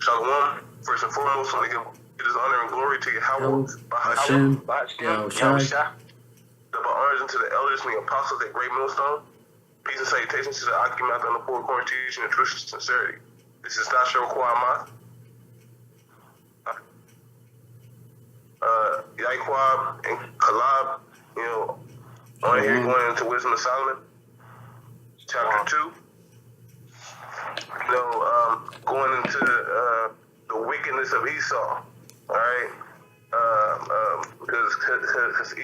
Shalom. First and foremost, I want to give his honor and glory to YAHAWAH, HALAL, YAHAWASHI. Double honors into the elders and the apostles at Great Millstone. Peace and salutations to the occupant on the four corner teaching and truth and sincerity. This is not your YAHAWAH. YAHAWAH and Kalab, on here going into Wisdom of Solomon, chapter 2. Going into the wickedness of Esau, all right? Because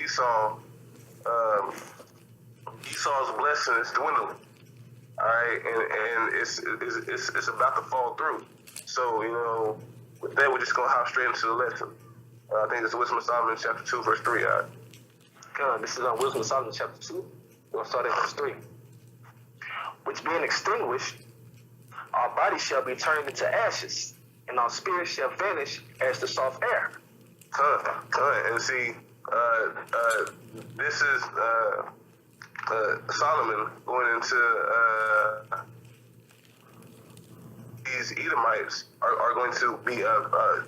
Esau's blessing is dwindling, all right, and it's about to fall through. So with that, we're just gonna hop straight into the lesson. I think it's Wisdom of Solomon, chapter 2, verse 3. This is on Wisdom of Solomon, chapter 2. We're gonna start at verse 3. Which being extinguished, our body shall be turned into ashes, and our spirit shall vanish as the soft air. And see, this is Solomon going into these Edomites are going to be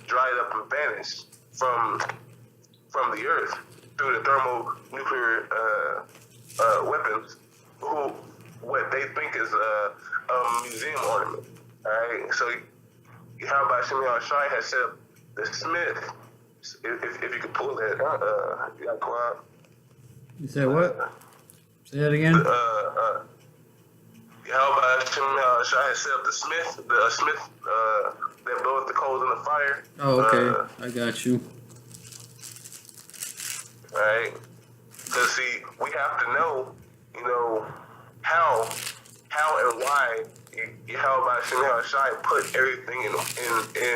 dried up and vanished from the earth through the thermonuclear weapons, what they think is a museum ornament. All right, so YAHAWASHI has set up the Smith. If you could pull that, You said what? Say that again. YAHAWASHI has set up the Smith that bloweth the coals in the fire. Oh, okay. I got you. All right, because see, we have to know, how and why YAHAWASHI put everything in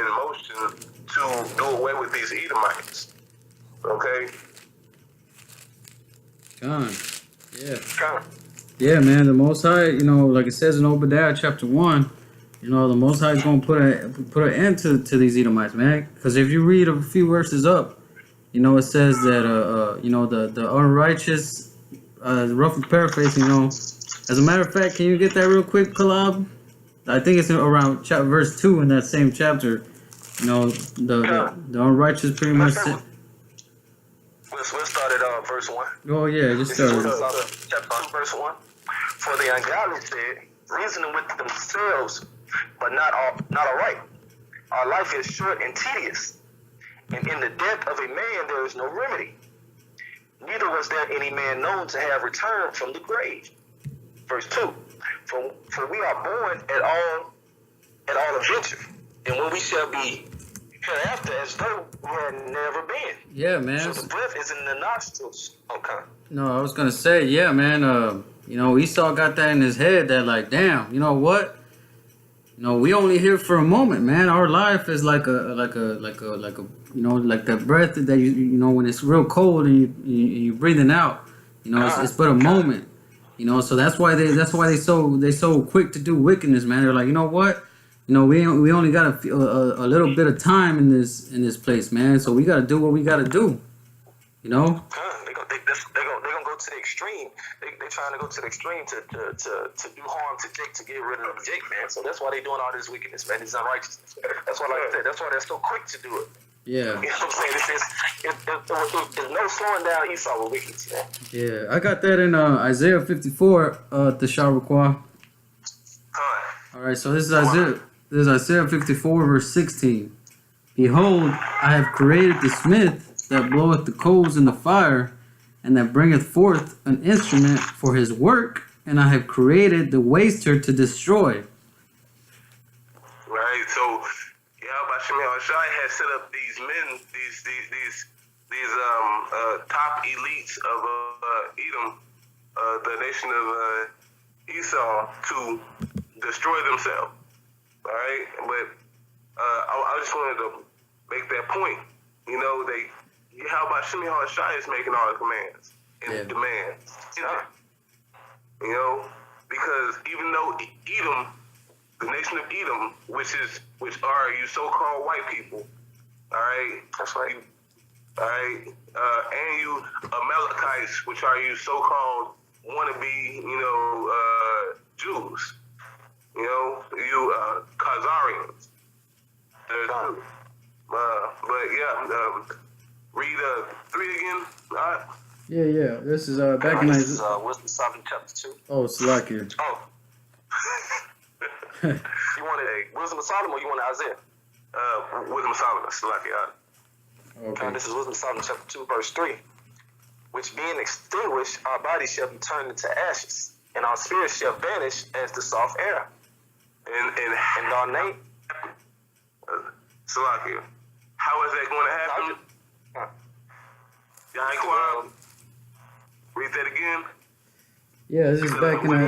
motion to do away with these Edomites. Okay? God. Yeah. Yeah, man. The Most High, like it says in Obadiah chapter 1, the Most High is going to put an end to these Edomites, man. Because if you read a few verses up, it says that the unrighteous, roughly paraphrasing, as a matter of fact, can you get that real quick, Kalab? I think it's around verse 2 in that same chapter. The unrighteous pretty much. We'll start at verse 1. Oh yeah, just start. Chapter 2, verse 1. For the ungodly said, reasoning with themselves, but not aright. Our life is short and tedious, and in the death of a man there is no remedy. Neither was there any man known to have returned from the grave. Verse 2. For we are born at all adventure, and when we shall be hereafter as though we had never been. Yeah, man. So the breath is in the nostrils. Okay. No, I was gonna say, yeah, man. Esau got that in his head that, like, damn, you know what? We only here for a moment, man. Our life is like like that breath that you when it's real cold and you breathing out. It's but a moment. So that's why they so quick to do wickedness, man. They're like, you know what? We only got a little bit of time in this place, man. So we got to do what we got to do. They're gonna go to the extreme. They're trying to go to the extreme to do harm to Jake, to get rid of Jake, man. So that's why they're doing all this wickedness, man. This unrighteousness. That's why, like I said, that's why they're so quick to do it. Yeah. You know what I'm saying? There's no slowing down Esau with wickedness, man. Yeah, I got that in Isaiah 54, the Sharakwa. All right, so this is Isaiah 54, verse 16. Behold, I have created the smith that bloweth the coals in the fire, and that bringeth forth an instrument for his work, and I have created the waster to destroy. Right, so YAHAWASHI has set up these men, these top elites of Edom, the nation of Esau, to destroy themselves. All right, but I just wanted to make that point. YAHAWASHI is making all the commands and demands. Because even though Edom, the nation of Edom, which are you so-called white people, all right, that's right, all right, and you Amalekites, which are you so-called wannabe, Jews, you Khazarians, But yeah, read 3 again. All right. Yeah. This is back in This is Wisdom of Solomon chapter 2. Oh, Salakia. Oh. You wanted Wisdom of Solomon or you wanted Isaiah? Wisdom of Solomon. Slakia. Okay. This is Wisdom of Solomon chapter 2, verse 3. Which being extinguished, our bodies shall be turned into ashes, and our spirits shall vanish as the soft air. And our name. Salakia. How is that going to happen? Yahawaah. Read that again. Yeah, this is back in which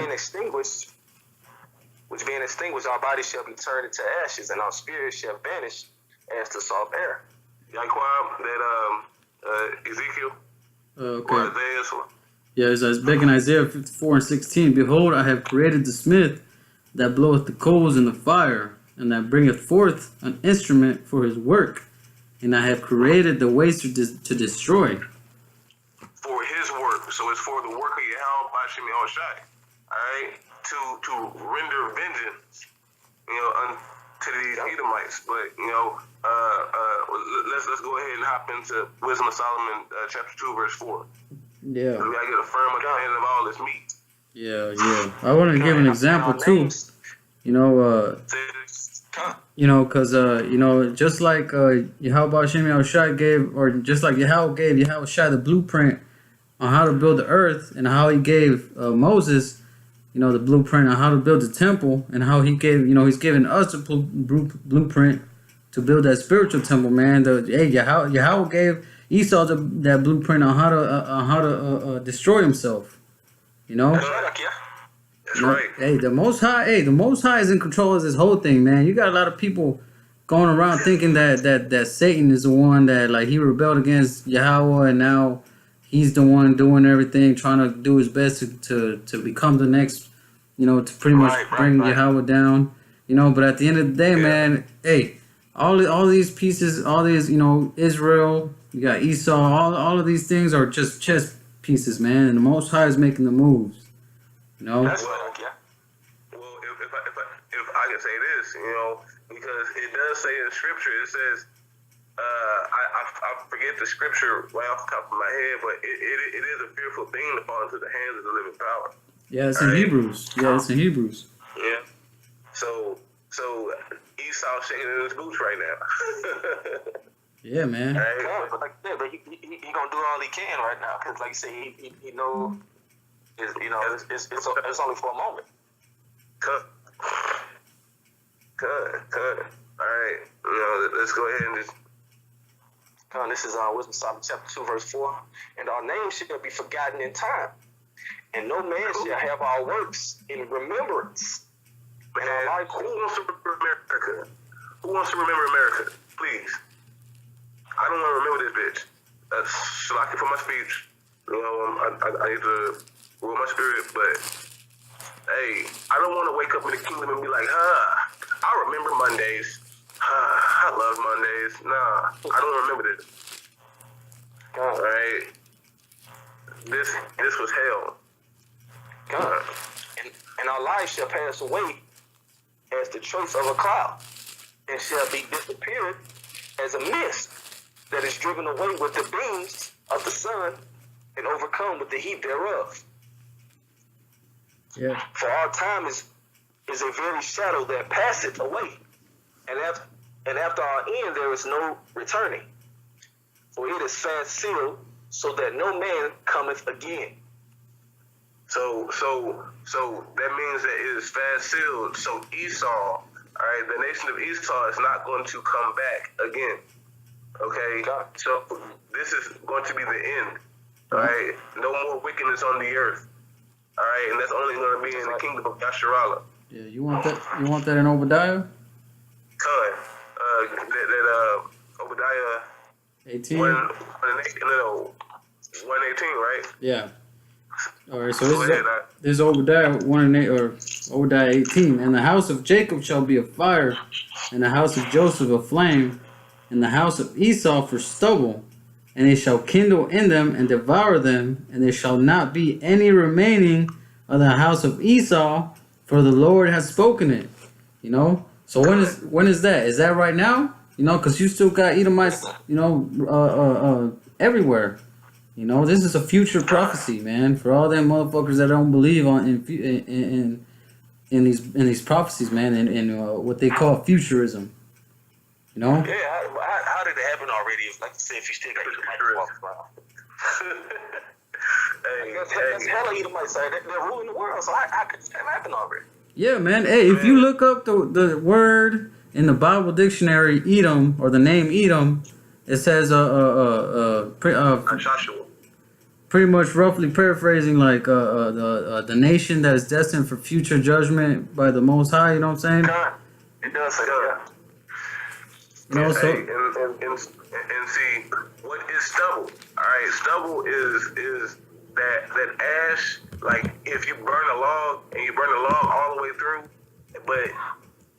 being extinguished, our bodies shall be turned into ashes, and our spirits shall vanish as the soft air. Yahawaah, that Ezekiel. Okay. Or Isaiah. Yeah, it says back in Isaiah 54:16, Behold, I have created the smith that bloweth the coals in the fire, and that bringeth forth an instrument for his work. And I have created the waster to destroy. For his work. So it's for the work of YAHAWASHI. Alright? To render vengeance, unto these Edomites. But, let's go ahead and hop into Wisdom of Solomon chapter 2, verse 4. Yeah. We gotta get a firm understanding of all this meat. Yeah. I want to give an example too. Because just like Yahawashi gave, or just like Yahweh gave Yahawashi the blueprint on how to build the earth, and how he gave Moses, the blueprint on how to build the temple, and how he gave, he's given us a blueprint to build that spiritual temple, man. Yahweh gave Esau that blueprint on how to destroy himself. That's right. Hey, the Most High is in control of this whole thing, man. You got a lot of people going around thinking that Satan is the one that, like, he rebelled against Yahweh, and now he's the one doing everything, trying to do his best to become the next, to pretty much bring Yahweh down. But at the end of the day, man, hey, all these pieces, all these, Israel, you got Esau, all of these things are just chess pieces, man. And the Most High is making the moves. That's well, if I can say this, because it does say in Scripture, it says, I forget the Scripture right off the top of my head, but it is a fearful thing to fall into the hands of the living power. Yeah, it's in Hebrews. Yeah. Yeah. So Esau shaking in his boots right now. Yeah, man. Right? But he gonna do all he can right now, because like you say, he know. It's only for a moment. Cut. All right. Let's go ahead and just. This is Wisdom of Solomon chapter 2, verse 4. And our names shall be forgotten in time, and no man shall have our works in remembrance. Man, who wants to remember America? Who wants to remember America? Please. I don't want to remember this bitch. Shalaki for my speech. I need to rule my spirit, but hey, I don't want to wake up in the kingdom and be like, I remember Mondays. I love Mondays. Nah, I don't remember this. Alright. This was hell. God. And our lives shall pass away as the trace of a cloud, and shall be disappeared as a mist that is driven away with the beams of the sun and overcome with the heat thereof. Yeah. For our time is a very shadow that passeth away, and after our end there is no returning. For it is fast sealed, so that no man cometh again. So that means that it is fast sealed. So Esau, all right, the nation of Esau is not going to come back again. Okay, so this is going to be the end. All right, no more wickedness on the earth. All right, and that's only going to be in the kingdom of Yasharallah. Yeah, you want that? You want that in Obadiah? That Obadiah 18. 118, right? Yeah. All right, so this is Obadiah 1 and 8, or Obadiah 18. And the house of Jacob shall be a fire, and the house of Joseph a flame, and the house of Esau for stubble. And they shall kindle in them and devour them, and there shall not be any remaining of the house of Esau, for the Lord has spoken it. So when is that? Is that right now? You know, because you still got Edomites, you know, everywhere. You know, this is a future prophecy, man, for all them motherfuckers that don't believe in these prophecies, man, and what they call futurism. You know? Yeah, how did it happen already? Like you said, if you still got Edomites walking around. That's hella Edomites. They're ruling the world, so how could that happen already? Yeah, man. Hey, if you look up the word in the Bible dictionary, Edom, or the name Edom, it says Joshua. pretty much roughly paraphrasing like the nation that is destined for future judgment by the Most High. You know what I'm saying? It does say that. You know, so And see what is stubble. All right, stubble is that ash. Like if you burn a log and you burn the log all the way through, but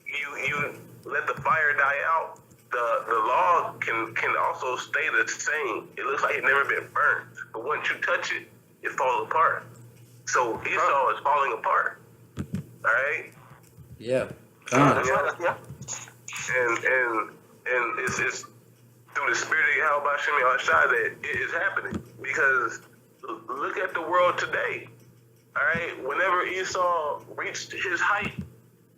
you let the fire die out, the log can also stay the same. It looks like it never been burned, but once you touch it, it falls apart. So Esau is falling apart. All right. yeah. That's right. Yeah. And it's through the spirit of YAHAWASHI that it is happening. Because look at the world today. All right, whenever Esau reached his height,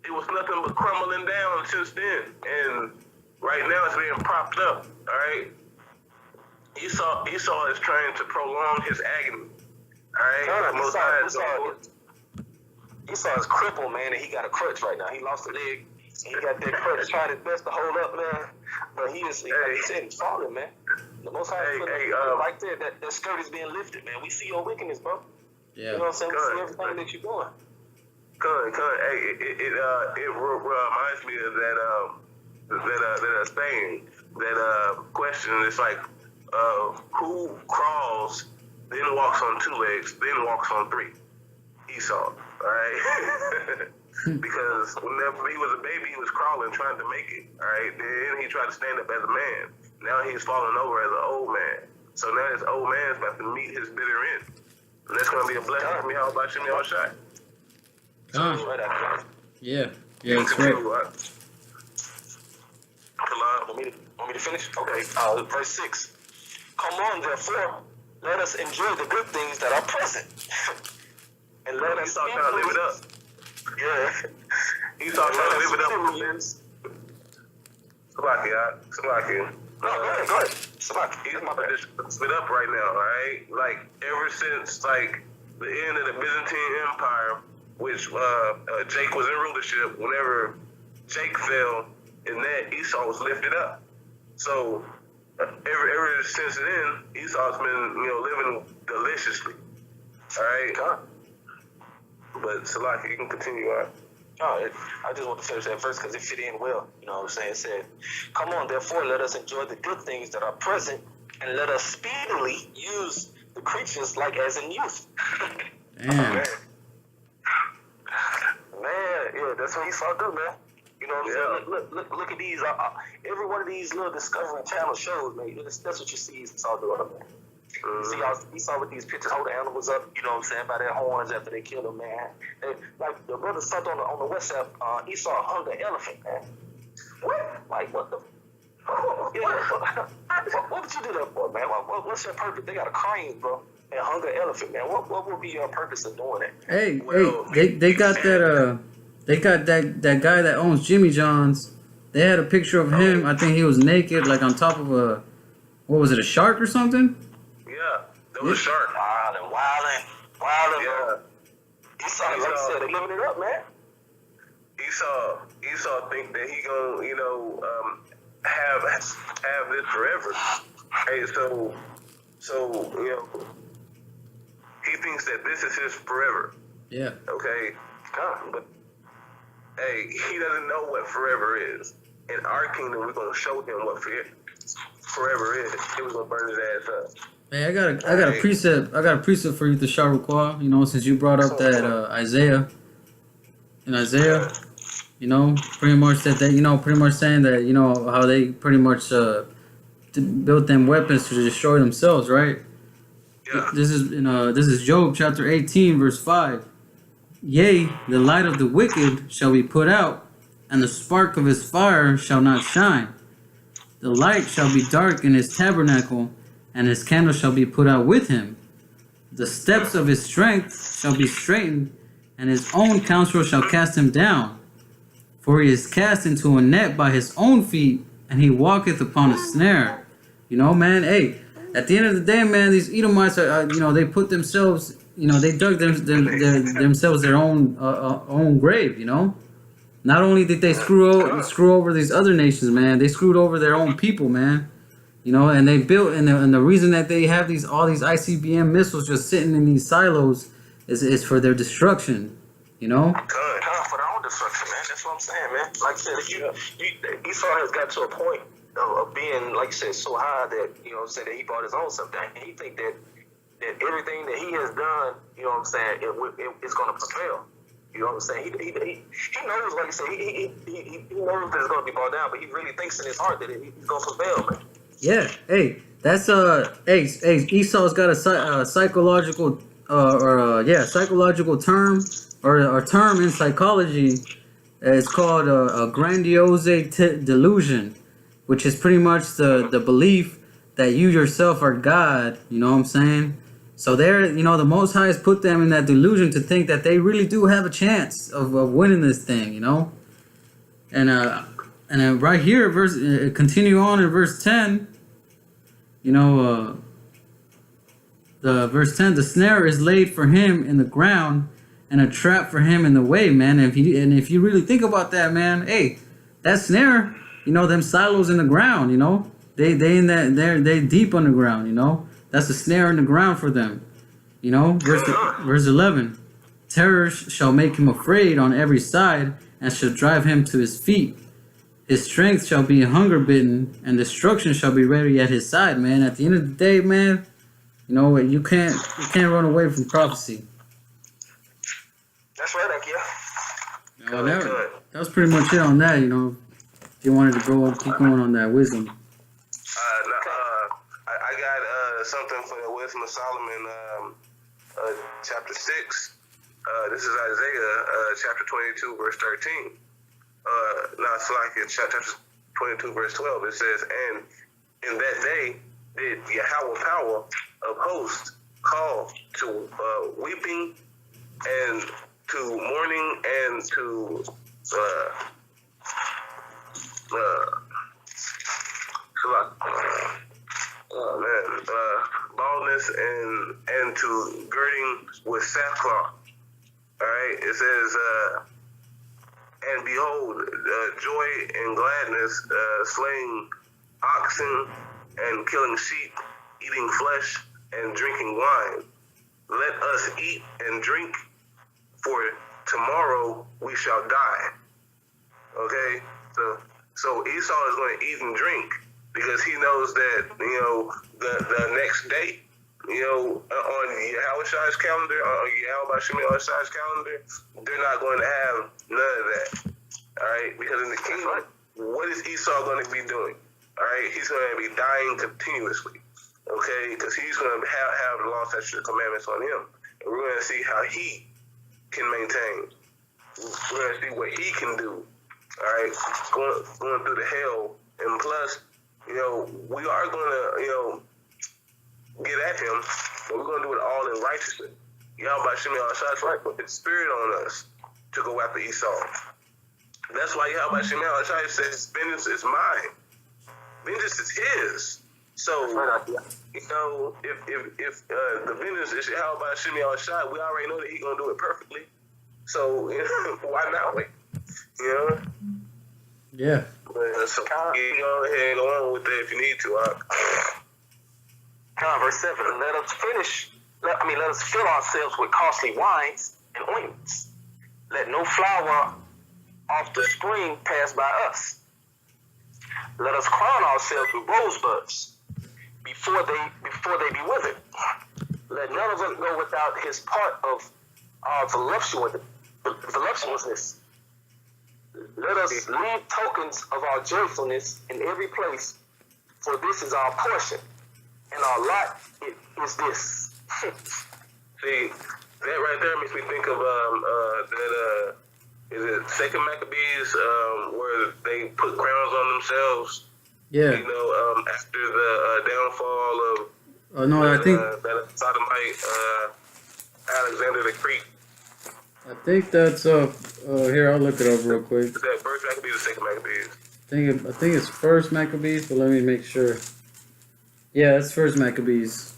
it was nothing but crumbling down since then. And right now it's being propped up. All right, Esau is trying to prolong his agony. All right, Esau is crippled, man, and he got a crutch right now. He lost a leg. He got that crutch, trying his best to hold up, man. But he is, like you said, he's falling, man. The Most High right there, that skirt is being lifted, man. We see your wickedness, bro. Yeah. You know what I'm saying? We see everything that you're doing. Hey, it reminds me of that saying, that question. It's like, who crawls, then walks on two legs, then walks on three? Esau, all right? Because whenever he was a baby, he was crawling, trying to make it, all right? Then he tried to stand up as a man. Now he's falling over as an old man. So now this old man's about to meet his bitter end. And that's going to be a blessing from YAHAWASHI. Yeah. Yeah, it's right. Want me to finish? Okay. Verse 6. Come on, therefore, let us enjoy the good things that are present. And let us trying to live it up. Yeah. He's trying to live it up. Salaki. No, go ahead. Salaki. He's about to split up right now, all right? Like, ever since, like, the end of the Byzantine Empire, which Jake was in rulership, whenever Jake fell, in that Esau was lifted up. So, ever since then, Esau's been, living deliciously, all right? But Salaki, you can continue on. I just want to finish that verse because it fit in well. You know what I'm saying? It said, come on, therefore, let us enjoy the good things that are present, and let us speedily use the creatures like as in youth. Damn. Man, yeah, that's what Esau do, man. You know what I'm saying? Look at these. Every one of these little Discovery Channel shows, man. That's what you see Esau doing, man. See Esau with these pictures holding animals up, you know what I'm saying, by their horns after they kill them, man. Like the brother sent on the WhatsApp, Esau hung the elephant, man. What? Like, what the? What would you do that for, man? What's your purpose? They got a crane, bro, and hung the elephant, man. What would be your purpose of doing that? Hey, they got that they got that guy that owns Jimmy John's. They had a picture of him. I think he was naked, like on top of a shark or something? Yeah, that was a shark. Wildin'. Yeah. Esau, like you said, they living it up, man. Esau think that he gonna, have this forever. Hey, so he thinks that this is his forever. Yeah. Okay. But hey, he doesn't know what forever is. In our kingdom, we're gonna show him what forever is. He was gonna burn his ass up. Hey, I got a precept. I got a precept for you, the Sharuqua. You know, since you brought up that Isaiah. In Isaiah, pretty much that pretty much saying that how they pretty much built them weapons to destroy themselves, right? Yeah. This is Job chapter 18 verse 5. Yea, the light of the wicked shall be put out, and the spark of his fire shall not shine. The light shall be dark in his tabernacle, and his candle shall be put out with him. The steps of his strength shall be straightened, and his own counsel shall cast him down. For he is cast into a net by his own feet, and he walketh upon a snare. You know, man, hey, at the end of the day, man, these Edomites are, they put themselves, they dug themselves their own grave, Not only did they screw over these other nations, man, they screwed over their own people, man. And they built, and the reason that they have all these ICBM missiles just sitting in these silos is for their destruction, For their own destruction, man. That's what I'm saying, man. Like I said, Esau has got to a point of being, like you said, so high that, say that he bought his own something. And he think that everything that he has done, it's going to prevail. You know what I'm saying? He knows, like I said, he knows that it's going to be brought down, but he really thinks in his heart that he's going to prevail, man. Yeah, hey, that's Esau's got a psychological psychological term or a term in psychology. It's called a grandiose delusion, which is pretty much the belief that you yourself are God. You know what I'm saying? So they're, the Most High has put them in that delusion to think that they really do have a chance of winning this thing, And right here, continue on in verse 10. The verse 10, the snare is laid for him in the ground, and a trap for him in the way, man. And if you really think about that, man, hey, that snare, them silos in the ground, they in that they deep underground, That's the snare in the ground for them, Verse 11, terror shall make him afraid on every side, and shall drive him to his feet. His strength shall be hunger bitten, and destruction shall be ready at his side, man. At the end of the day, man, you can't run away from prophecy. That's right, that was pretty much it on that, If you wanted to keep going on that wisdom. I got something for the wisdom of Solomon, chapter 6. This is Isaiah, chapter 22, verse 13. It's like in chapter 22, verse 12. It says, and in that day did Yahawah power of hosts call to weeping and to mourning and to baldness and to girding with sackcloth. All right, it says, and behold, joy and gladness, slaying oxen and killing sheep, eating flesh and drinking wine. Let us eat and drink, for tomorrow we shall die. Okay, so Esau is going to eat and drink because he knows that the next day, on Yahawashi's calendar, on Yahawashi's calendar, they're not going to have none of that. All right, because in the kingdom, what is Esau going to be doing? All right, he's going to be dying continuously. Okay, because he's going to have the law, statutes, and commandments on him, and we're going to see how he can maintain. We're going to see what he can do. All right, going through the hell, and plus, we are going to, get at him, but we're going to do it all in righteousness. Yahweh Shemel right, put his spirit on us to go after Esau. That's why Yahweh Shemel says, vengeance is mine. Vengeance is his. So, if the vengeance is Yahweh Shemel Shai, we already know that he's going to do it perfectly. So, why not wait? Yeah. So, you go ahead and go on with that if you need to. Verse 7, let us fill ourselves with costly wines and ointments. Let no flower off the spring pass by us. Let us crown ourselves with rosebuds before they be withered. Let none of us go without his part of our voluptuousness. Let us leave tokens of our joyfulness in every place, for this is our portion, and our lot is this. See, that right there makes me think of is it Second Maccabees they put crowns on themselves. Yeah. You know, after the downfall of Oh no, I think that sodomite Alexander the Greek. I think that's here I'll look it up real quick. Is that first Maccabees or second Maccabees? I think it's first Maccabees, but let me make sure. Yeah, it's first Maccabees.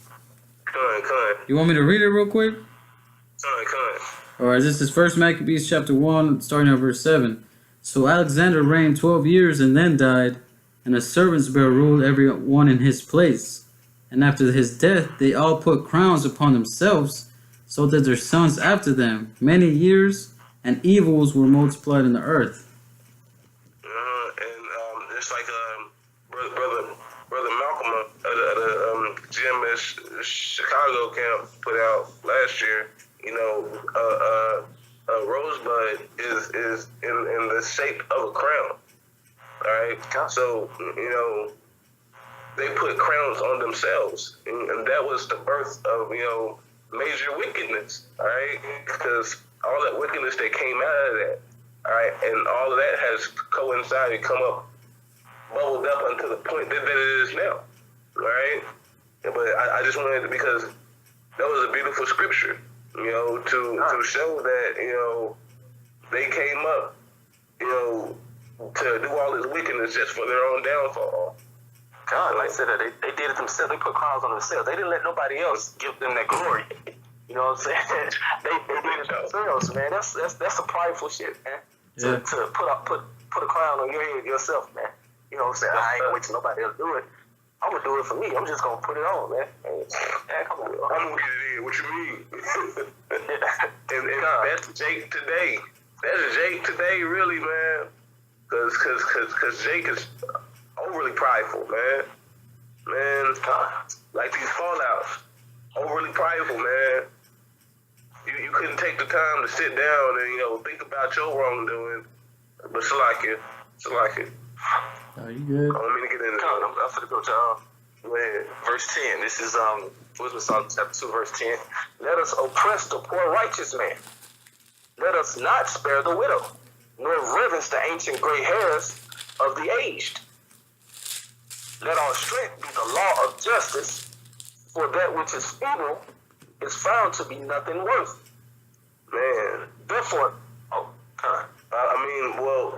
Come. You want me to read it real quick? Come. All right, this is First Maccabees chapter 1, starting at verse 7. So Alexander reigned 12 years and then died, and the servants bare ruled every one in his place. And after his death, they all put crowns upon themselves, so that their sons after them, many years, and evils were multiplied in the earth. And it's like brother Malcolm at the GMS Chicago camp put out last year. You know, rosebud is in the shape of a crown. All right, so you know they put crowns on themselves, and that was the birth of major wickedness. All right, because all that wickedness that came out of that, all right, and all of that has coincided, come up, bubbled up unto the point that it is now. All right, but I just wanted to, because that was a beautiful scripture. To show that, they came up, to do all this wickedness just for their own downfall. God, like I said, they did it themselves. They put crowns on themselves. They didn't let nobody else give them that glory. You know what I'm saying? they did it themselves, man. That's some prideful shit, man. Yeah. To put a crown on your head yourself, man. You know what I'm saying? I ain't gonna wait till nobody else do it. I'm gonna do it for me. I'm just gonna put it on, man. Come on. I'm gonna get it in. What you mean? and that's Jake today. That's Jake today, really, man. Cause Jake is overly prideful, man. Like these fallouts, overly prideful, man. You couldn't take the time to sit down and think about your wrongdoing. But Salakia. Are you good? I don't mean to get into I'm gonna go to verse 10. This is Psalm chapter 2, verse 10. Let us oppress the poor righteous man. Let us not spare the widow, nor reverence the ancient gray hairs of the aged. Let our strength be the law of justice, for that which is feeble is found to be nothing worth. Man, Therefore,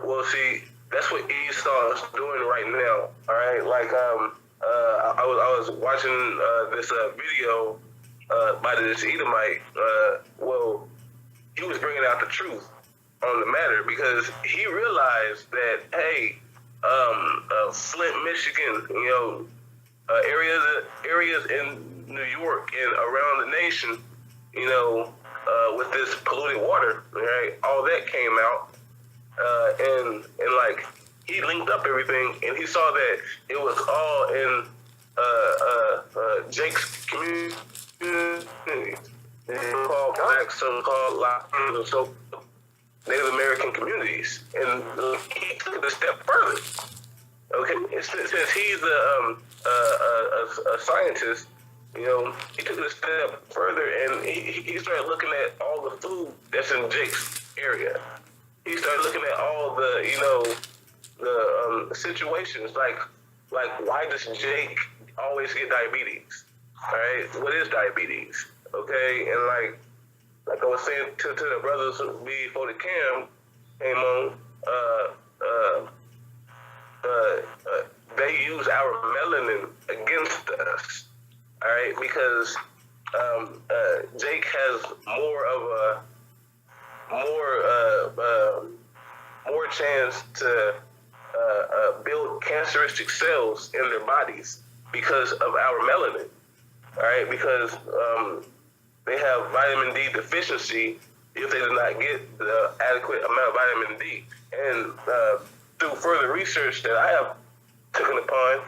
well, see, that's what Esau is doing right now. All right, like I was watching this video by this Edomite. He was bringing out the truth on the matter, because he realized that Flint, Michigan, areas in New York and around the nation, with this polluted water, right? All that came out, and like he linked up everything, and he saw that it was all in Jake's community, so-called black, so-called Latino, so Native American communities, and he took it a step further. Okay, since he's a scientist, he took it a step further, and he started looking at all the food that's in Jake's area. He started looking at all the the situations, like why does Jake always get diabetes? All right, what is diabetes? Okay, and like I was saying to the brothers before the cam came on, they use our melanin against us, all right, because Jake has more chance to build canceristic cells in their bodies because of our melanin, all right, because they have vitamin D deficiency if they do not get the adequate amount of vitamin D. And through further research that I have taken upon,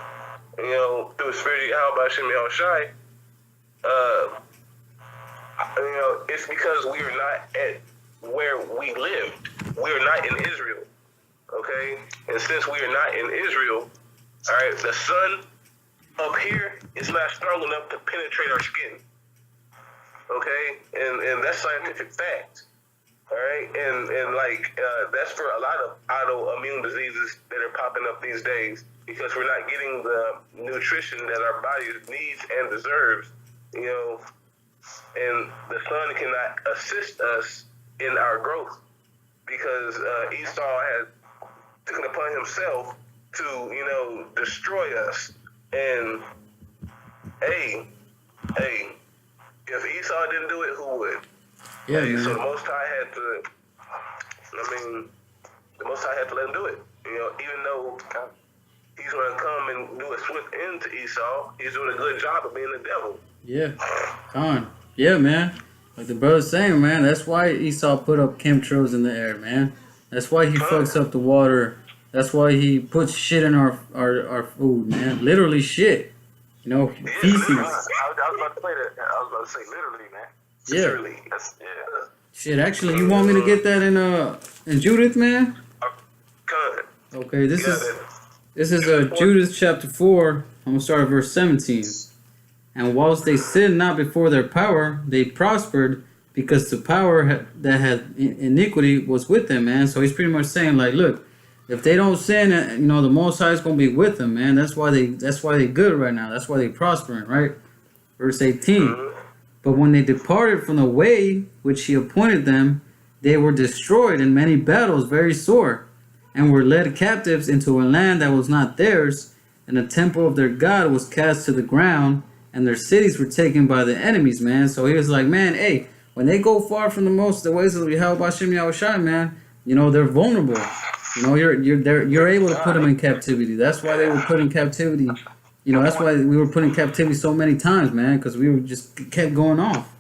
through Spirit YAHAWASHI, it's because we are not at where we lived. We are not in Israel, okay? And since we are not in Israel, all right, the sun up here is not strong enough to penetrate our skin, okay? And that's scientific fact. All right, and like that's for a lot of autoimmune diseases that are popping up these days because we're not getting the nutrition that our body needs and deserves, you know, and the sun cannot assist us in our growth because Esau has taken upon himself to, you know, destroy us. And hey, if Esau didn't do it, who would? Yeah, Hey, man. so the Most High had to. The Most High had to let him do it. You know, even though he's going to come and do a swift end to Esau, he's doing a good job of being the devil. Yeah, Con. Yeah, man. Like the brother's saying, man. That's why Esau put up chemtrails in the air, man. That's why he fucks up the water. That's why he puts shit in our food, man. Literally shit. You know, feces. I was about to say that. I was about to say literally, man. Yeah. Literally. Yeah. Shit, actually, you want me to get that in Judith, man? Good. Okay, this Yeah, is Judith chapter 4. I'm gonna start at verse 17. And whilst they sinned not before their power, they prospered because the power that had iniquity was with them, man. So he's pretty much saying, like, look, if they don't sin, you know, the Most High is gonna be with them, man. That's why they good right now. That's why they prospering, right? Verse 18. But when they departed from the way which he appointed them, they were destroyed in many battles very sore, and were led captives into a land that was not theirs, and the temple of their God was cast to the ground, and their cities were taken by the enemies, man. So he was like, man, hey, when they go far from the ways of YAHAWASHI, man, you know, they're vulnerable. You know, you're able to put them in captivity. That's why they were put in captivity. You know, that's why we were put in captivity so many times, man, because we were just kept going off.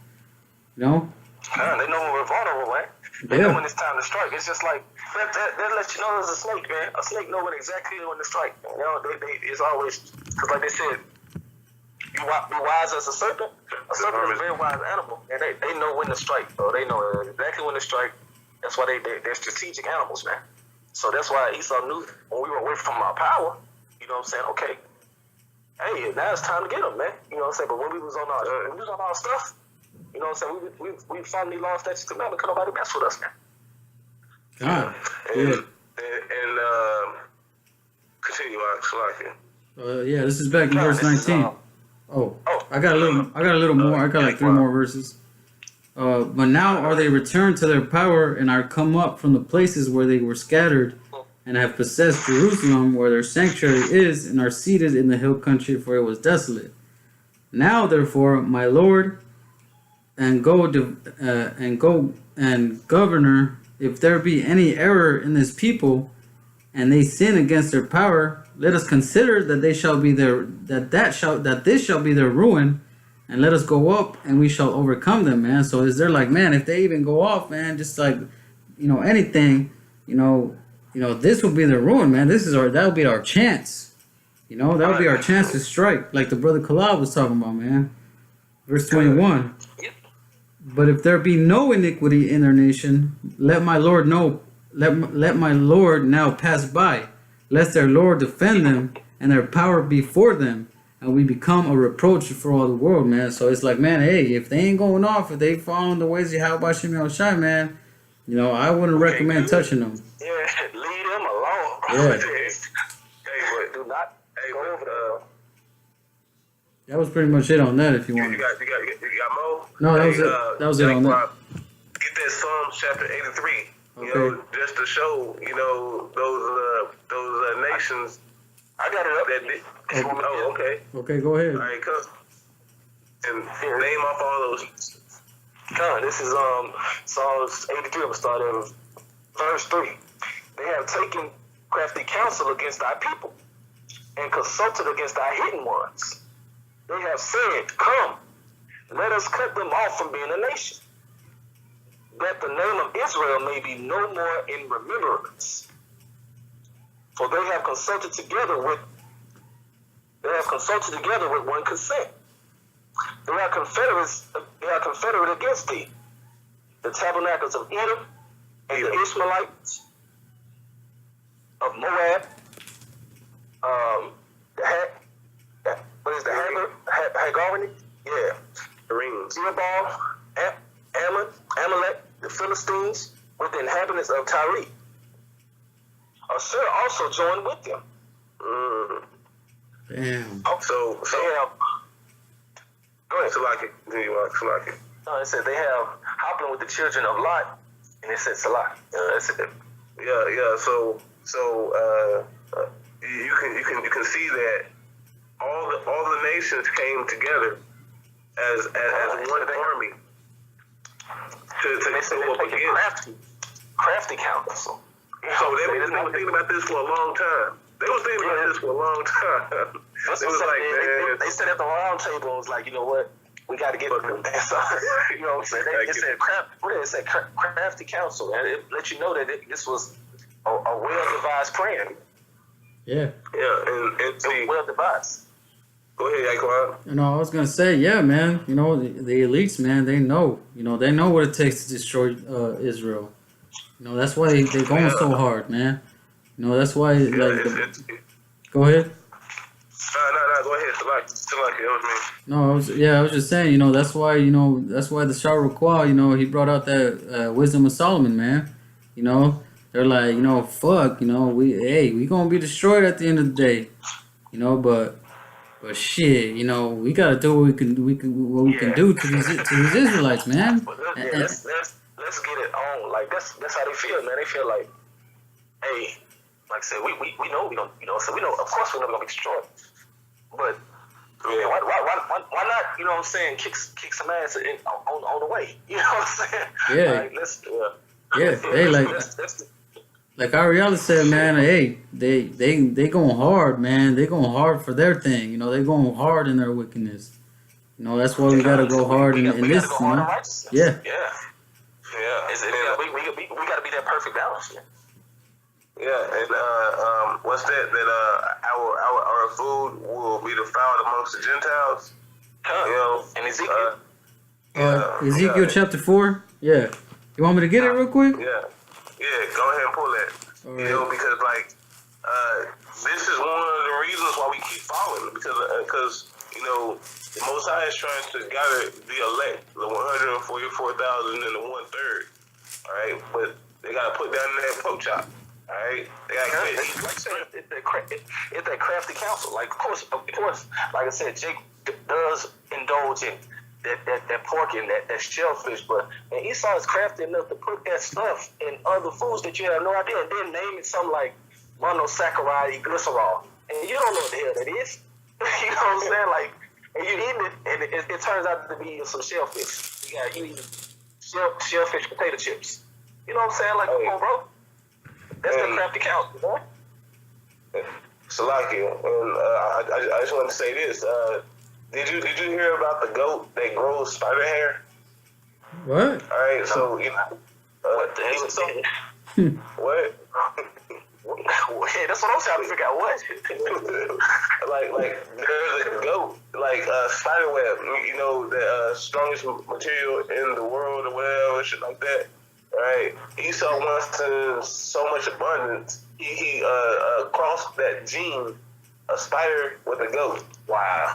You know? They know when we're vulnerable, man. They know when it's time to strike. It's just like, that lets you know there's a snake, man. A snake knows exactly when to strike. You know, it's always, because like they said, be wise as a serpent. A serpent is a very wise animal, and they know when to strike, bro. They know exactly when to strike. That's why they're strategic animals, man. So that's why Esau knew when we were away from our power, you know what I'm saying, okay, hey, now it's time to get them, man. You know what I'm saying? But when we was on our stuff, you know what I'm saying, we finally lost that commandment because nobody mess with us, man. God. And continue, Alex. Yeah, this is back in verse 19. I got a little more. I got like 3 more verses. But now are they returned to their power and are come up from the places where they were scattered, and have possessed Jerusalem, where their sanctuary is, and are seated in the hill country, for it was desolate. Now, therefore, my Lord, and governor, if there be any error in this people, and they sin against their power, let us consider that this shall be their ruin, and let us go up, and we shall overcome them, man. So is there like, man, if they even go off, man, just like, you know, anything, you know, this will be their ruin, man. That'll be our chance. You know, that'll be our chance to strike, like the brother Kalal was talking about, man. Verse 21. But if there be no iniquity in their nation, let my Lord now pass by, lest their Lord defend them, and their power be for them, and we become a reproach for all the world, man. So it's like, man, hey, if they ain't going off, if they following the ways of YAHAWASHI, man, you know, I wouldn't recommend touching them. Yeah, leave them alone, bro. Yeah. Hey, do not go over there. That was pretty much it on that. If you want. You got more? No, that was it. That was it on that. Get that Psalms chapter 83. Okay. You know, just to show, you know, those nations. I got it up. Okay. Okay, go ahead. All right, come. And name off all those. Come, this is Psalms 83. I'm gonna start at verse 3. They have taken crafty counsel against thy people, and consulted against thy hidden ones. They have said, come, let us cut them off from being a nation, that the name of Israel may be no more in remembrance. For they have consulted together with one consent. They are confederate against thee, the tabernacles of Edom and the Ishmaelites of Moab, Hagarani? Yeah. Zebal, Ammon, Amalek, the Philistines, descendants of Tyre. Assur also joined with them. Damn. So They have. Go ahead. Salaki. No, it said they have hopping with the children of Lot, and it said Salah. That's it. Yeah. So you can see that all the nations came together as one army to go up against. Crafty council. So they were thinking about this for a long time. They was thinking about this for a long time. They sat at the round table and was like, you know what? We got to get it. You know what I'm saying? It said crafty counsel, and it let you know that this was a well-devised plan. Yeah. Yeah, and see, well-devised. Go ahead, Yaquan. You know, I was gonna say, yeah, man. You know, the elites, man. They know. You know, they know what it takes to destroy Israel. You know, that's why they're going so hard, man. You know, that's why. Go ahead. No, go ahead. Salaki, that was me. No, I was just saying, you know, that's why the Shah Rukwa, you know, he brought out that wisdom of Solomon, man. You know, they're like, you know, fuck, you know, we gonna be destroyed at the end of the day, you know, but shit, you know, we gotta do what we can do to these Israelites, man. Let's get it on. Like that's how they feel, man. They feel like, hey, like I said, we know we don't, you know, so we know, of course we're never gonna be destroyed. But why not? You know what I'm saying? Kick some ass on the way. You know what I'm saying? Yeah. Like, hey, like Ariella said, man. Hey, they going hard, man. They going hard for their thing. You know, they going hard in their wickedness. You know, that's why we gotta go hard in this. You know? Yeah. We gotta be that perfect balance. Yeah, and what's that? That our food will be defiled amongst the Gentiles. You know, and Ezekiel. Ezekiel chapter 4. Yeah. You want me to get it real quick? Yeah. Go ahead and pull that. Right. You know, because this is one of the reasons why we keep following, because you know the Most High is trying to gather the elect, the 144,000 and the 1/3. All right, but they gotta put down that pork chop. All right, they gotta it's that crafty counsel. Like, of course, like I said, Jake does indulge in that pork and that shellfish, but man, Esau is crafty enough to put that stuff in other foods that you have no idea, and then name it something like monosaccharide glycerol, and you don't know what the hell that is. You know what I'm saying? Like, and you eat it, and it turns out to be some shellfish. You eat shellfish potato chips. You know what I'm saying? Like, come on, bro. That's the crafty counsel, boy. Salaki, and I just want to say this. Did you hear about the goat that grows spider hair? What? All right, so you know, what the hell is that? What? Yeah, that's what I'm trying to figure out. What? like there's a goat, like spider web. You know, the strongest material in the world or whatever, shit like that. Right? Esau wants in so much abundance. He crossed that gene, a spider with a goat. Wow.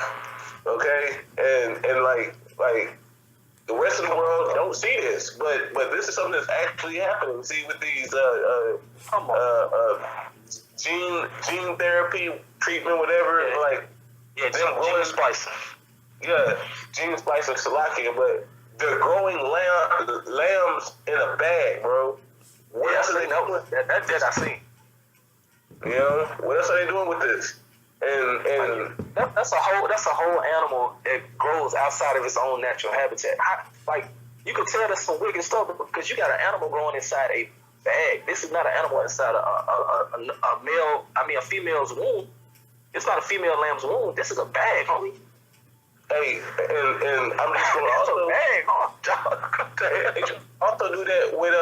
Okay, and like the rest of the world don't see this, but this is something that's actually happening. See, with these gene therapy treatment, whatever, gene splicing. Yeah, gene splicing, Salakia, but they're growing lambs in a bag, bro. What else are they doing? That I seen. You know, what else are they doing with this? And that's a whole animal that grows outside of its own natural habitat. Like, you can tell that's some wicked stuff because you got an animal growing inside a bag. This is not an animal inside a female's womb. It's not a female lamb's womb. This is a bag, homie. Hey, and I'm just gonna also do that with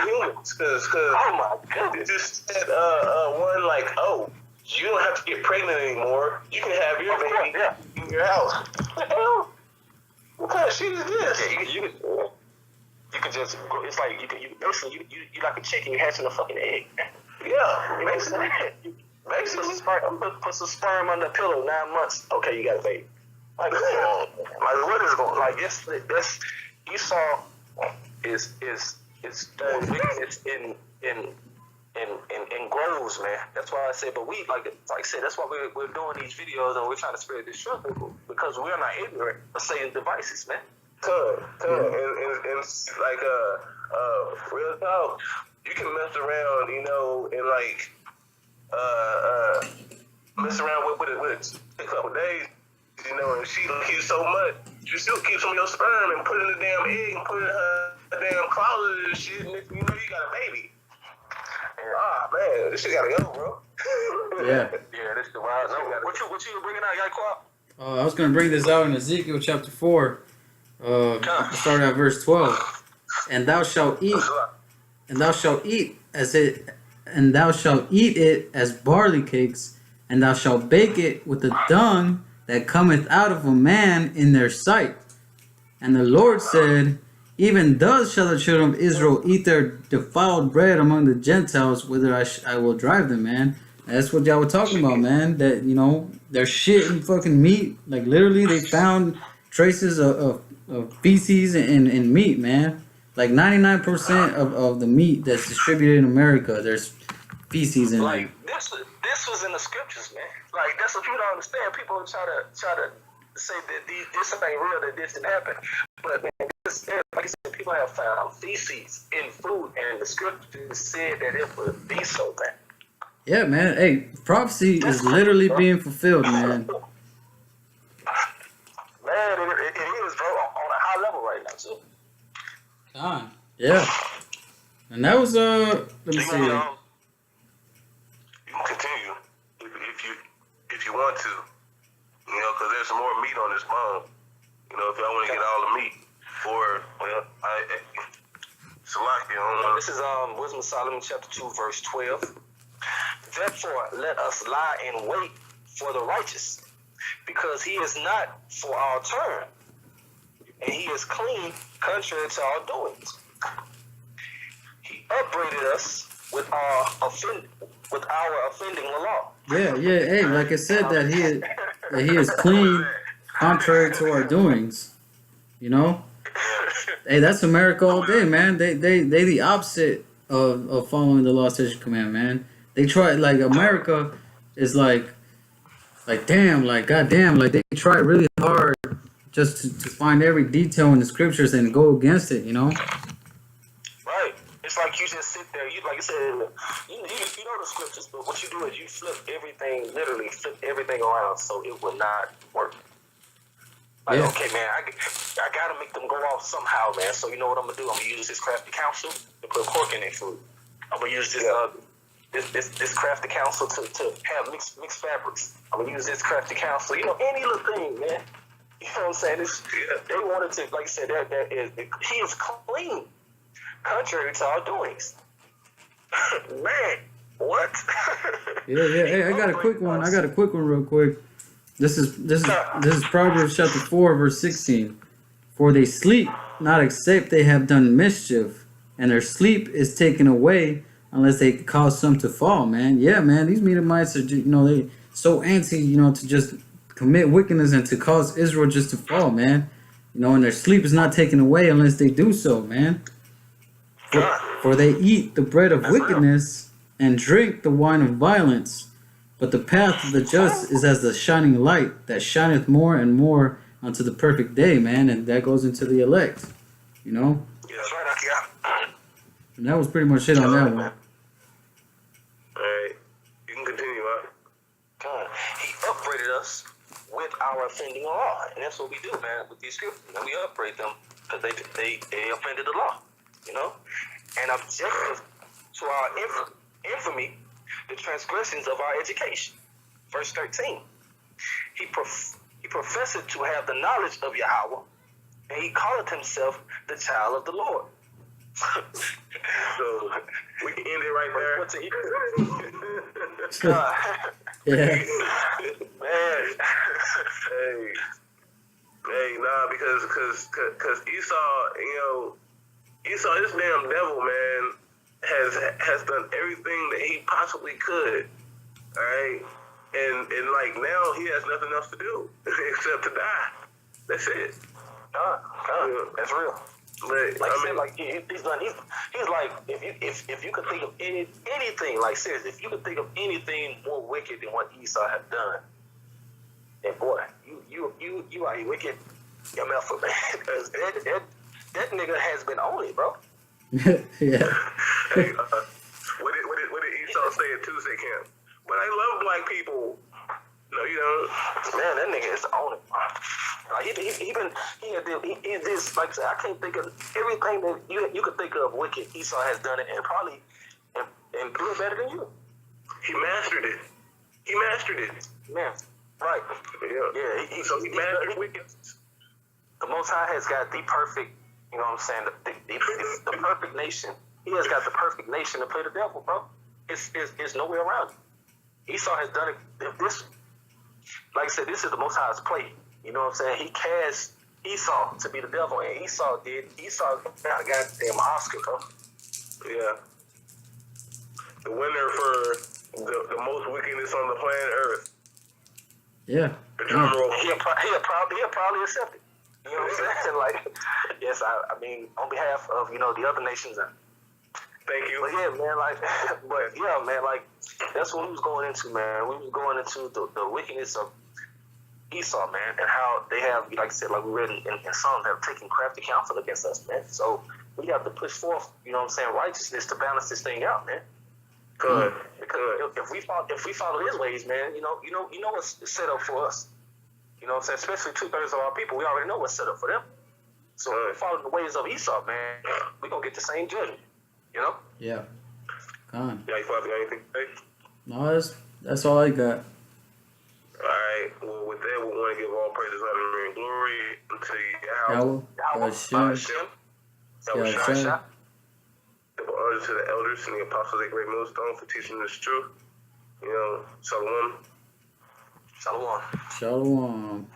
humans, cause oh my goodness, just said one like, oh, you don't have to get pregnant anymore. You can have your baby in your house. What the hell? What kind of shit is this? Yeah, you can just, it's like you basically you like a chicken, you're hatching a fucking egg. Yeah, basically. Put some sperm under a pillow, 9 months. Okay, you got a baby. Like what is going? Like this Esau is doing wickedness in in groves, man. That's why I say, but we like I said, that's why we're doing these videos and we're trying to spread this truth because we're not ignorant of Satan's devices, man. And like real talk, you can mess around, you know, and like mess around with it a couple days, you know, and she keeps so much, you still keep some of your sperm and put it in the damn egg and put it in her damn closet and shit, and you know you got a baby. Ah man, this shit gotta go, bro. Yeah. Yeah, this is the wild. What you bringing out, Yahawaah? I was going to bring this out in Ezekiel chapter 4, starting at verse 12. And thou shalt eat it as barley cakes, and thou shalt bake it with the dung that cometh out of a man in their sight. And the Lord said, even thus shall the children of Israel eat their defiled bread among the Gentiles, whither I will drive them, man. And that's what y'all were talking about, man. That, you know, they're shitting fucking meat. Like, literally, they found traces of feces in meat, man. Like, 99% of the meat that's distributed in America, there's feces in like, it. This was in the scriptures, man. Like, that's what you don't understand. People try to say that this ain't real, that this didn't happen. But man, like I said, people have found feces in food, and the scripture said that it would be so bad. Yeah, man. Hey, prophecy is literally being fulfilled, man. Man, it is, bro, on a high level right now, too. Yeah. And that was let me see. You can continue if you want to, you know, because there's some more meat on this bone. You know, if y'all want to get all the meat, or well, this is Wisdom of Solomon chapter 2 verse 12. Therefore, let us lie in wait for the righteous, because he is not for our turn, and he is clean contrary to our doings. He upbraided us with our offending the law. Yeah. Hey, like I said, that he is clean contrary to our doings. You know? Hey, that's America all day, man. They the opposite of following the law, statute, command, man. They try, like, America is like damn, like goddamn, like they try really hard just to find every detail in the scriptures and go against it, you know? Right. It's like you just sit there. You, like I said, you know the scriptures, but what you do is you literally flip everything around so it will not work. Like, okay, man, I gotta make them go off somehow, man. So you know what I'm gonna do? I'm gonna use this crafty counsel to put pork in their food. I'm gonna use this crafty counsel to have mixed fabrics. I'm gonna use this crafty counsel. You know, any little thing, man. You know what I'm saying? They wanted to, like I said, he is clean, contrary to our doings. Man, what? Yeah. Hey, I got a quick one real quick. This is Proverbs chapter 4, verse 16. For they sleep not except they have done mischief, and their sleep is taken away unless they cause some to fall, man. Yeah, man, these Edomites are, you know, they so antsy, you know, to just commit wickedness and to cause Israel just to fall, man. You know, and their sleep is not taken away unless they do so, man. For they eat the bread of wickedness and drink the wine of violence. But the path of the just is as the shining light that shineth more and more unto the perfect day, man. And that goes into the elect, you know? Yeah, that's right, yeah. And that was pretty much it on that one. Alright, you can continue, right? He upbraided us with our offending law. And that's what we do, man, with these scriptures. And we upbraid them because they offended the law, you know? And objective to our infamy, the transgressions of our education. Verse 13. He professed to have the knowledge of Yahawah, and he calleth himself the child of the Lord. So we can end it right there. What's it? Yeah. Man. Hey, nah, because Esau, you know, Esau, this damn devil, man, has done everything that he possibly could. All right, and like now he has nothing else to do except to die. That's it. That's real. But, Like I I said, mean, like he's done. He's like if you could think of anything, like seriously, if you could think of anything more wicked than what Esau had done, then boy, you are a wicked MF, man. Because that nigga has been on it, bro. Yeah. hey, what did Esau say at Tuesday camp? But I love black people. No, you don't. Man, that nigga is on it. Like he did this. Like I said, I can't think of everything that you could think of wicked. Esau has done it, and probably and do it better than you. He mastered it. He mastered it. Man, right? Yeah. So he mastered wickedness. The Most High has got the perfect. You know what I'm saying? The perfect nation. He has got the perfect nation to play the devil, bro. It's nowhere around it. Esau has done it. If this, like I said, this is the Most High's play. You know what I'm saying? He cast Esau to be the devil, and Esau got a goddamn Oscar, bro. Yeah. The winner for the most wickedness on the planet Earth. Yeah. The drum roll. He'll probably accept it. You know what I'm saying? Like, yes, I mean, on behalf of, the other nations. Thank you. But yeah, man, like, that's what we was going into, man. We was going into the wickedness of Esau, man, and how they have, like I said, like we read in Psalms, have taken crafty counsel against us, man. So we have to push forth, righteousness to balance this thing out, man. Good. Because if we follow his ways, man, you know what's set up for us. You know what I'm saying? Especially 2/3 of our people, we already know what's set up for them. So if we follow the ways of Esau, man, we're going to get the same judgment, you know? Yeah. Con. Yeah, you got anything to say? No, that's all I got. Alright, well, with that, we want to give all praises, honor, and glory unto Yahweh. Hashem. Hashem. Give honor to the elders and the apostles at Great Millstone for teaching us truth. Shalom. Shalom. Shalom.